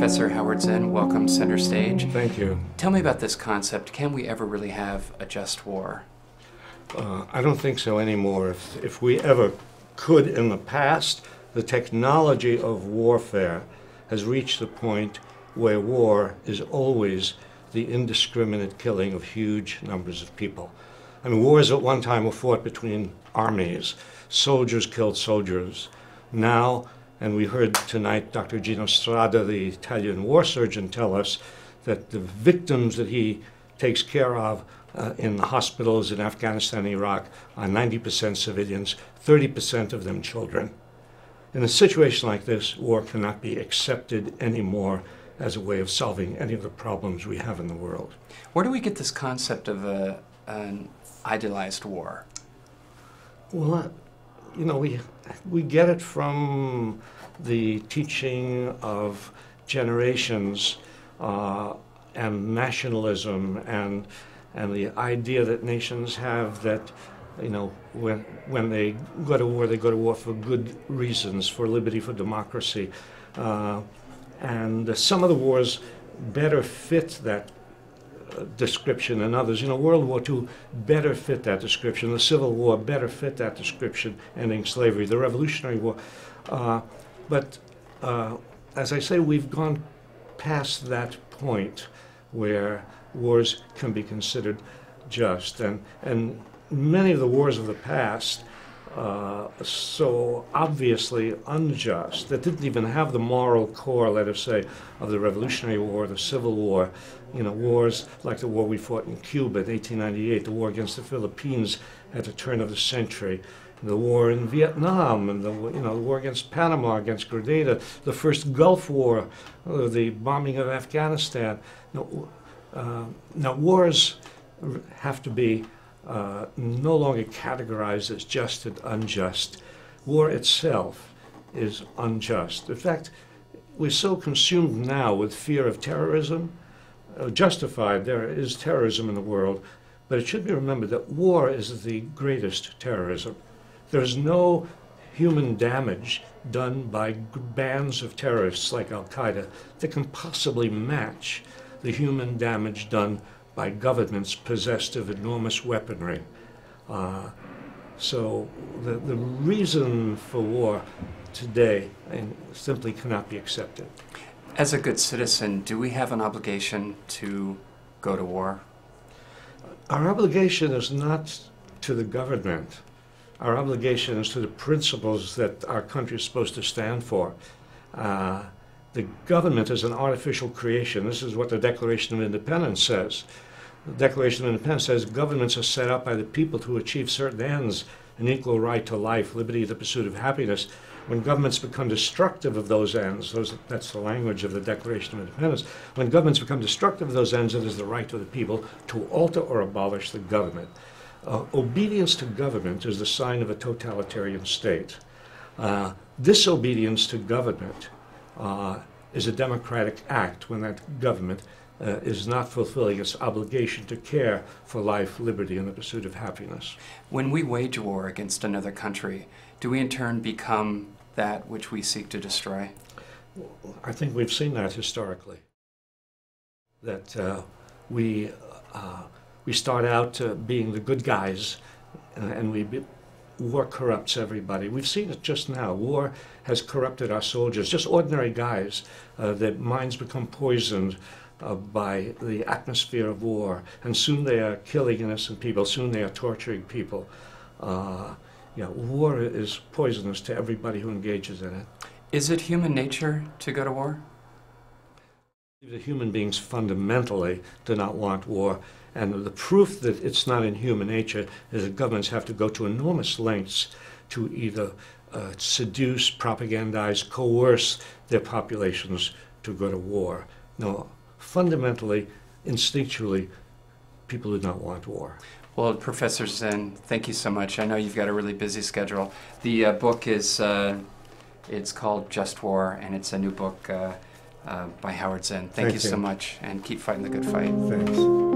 Professor Howard Zinn, welcome center stage. Thank you. Tell me about this concept. Can we ever really have a just war? I don't think so anymore. If we ever could in the past, the technology of warfare has reached the point where war is always the indiscriminate killing of huge numbers of people. I mean, wars at one time were fought between armies. Soldiers killed soldiers. Now, and we heard tonight Dr. Gino Strada, the Italian war surgeon, tell us that the victims that he takes care of in the hospitals in Afghanistan and Iraq are 90% civilians, 30% of them children. In a situation like this, war cannot be accepted anymore as a way of solving any of the problems we have in the world. Where do we get this concept of an idealized war? Well, you know, we get it from the teaching of generations and nationalism and the idea that nations have that, you know, when they go to war for good reasons, for liberty, for democracy. And some of the wars better fit that description than others. You know, World War II better fit that description. The Civil War better fit that description, ending slavery. The Revolutionary War. But as I say, we've gone past that point where wars can be considered just. And many of the wars of the past so obviously unjust, that didn't even have the moral core, let us say, of the Revolutionary War, the Civil War. You know, wars like the war we fought in Cuba in 1898, the war against the Philippines at the turn of the century, the war in Vietnam, and the war against Panama, against Grenada, the first Gulf War, the bombing of Afghanistan. Now wars have to be no longer categorized as just and unjust. War itself is unjust. In fact, we're so consumed now with fear of terrorism, justified, there is terrorism in the world, but it should be remembered that war is the greatest terrorism. There's no human damage done by bands of terrorists like Al-Qaeda that can possibly match the human damage done by governments possessed of enormous weaponry. So the reason for war today simply cannot be accepted. As a good citizen, do we have an obligation to go to war? Our obligation is not to the government. Our obligation is to the principles that our country is supposed to stand for. The government is an artificial creation. This is what the Declaration of Independence says. The Declaration of Independence says governments are set up by the people to achieve certain ends, an equal right to life, liberty, the pursuit of happiness. When governments become destructive of those ends, that's the language of the Declaration of Independence, when governments become destructive of those ends, it is the right of the people to alter or abolish the government. Obedience to government is the sign of a totalitarian state. Disobedience to government is a democratic act when that government is not fulfilling its obligation to care for life, liberty, and the pursuit of happiness. When we wage war against another country, do we in turn become that which we seek to destroy? I think we've seen that historically. That we start out being the good guys, and war corrupts everybody. We've seen it just now. War has corrupted our soldiers, just ordinary guys. Their minds become poisoned by the atmosphere of war, and soon they are killing innocent people, soon they are torturing people. War is poisonous to everybody who engages in it. Is it human nature to go to war? The human beings fundamentally do not want war, and the proof that it's not in human nature is that governments have to go to enormous lengths to either seduce, propagandize, coerce their populations to go to war. No, fundamentally, instinctually, people do not want war. Well, Professor Zinn, thank you so much. I know you've got a really busy schedule. The book is it's called Just War, and it's a new book by Howard Zinn. Thank you so much, and keep fighting the good fight. Thanks.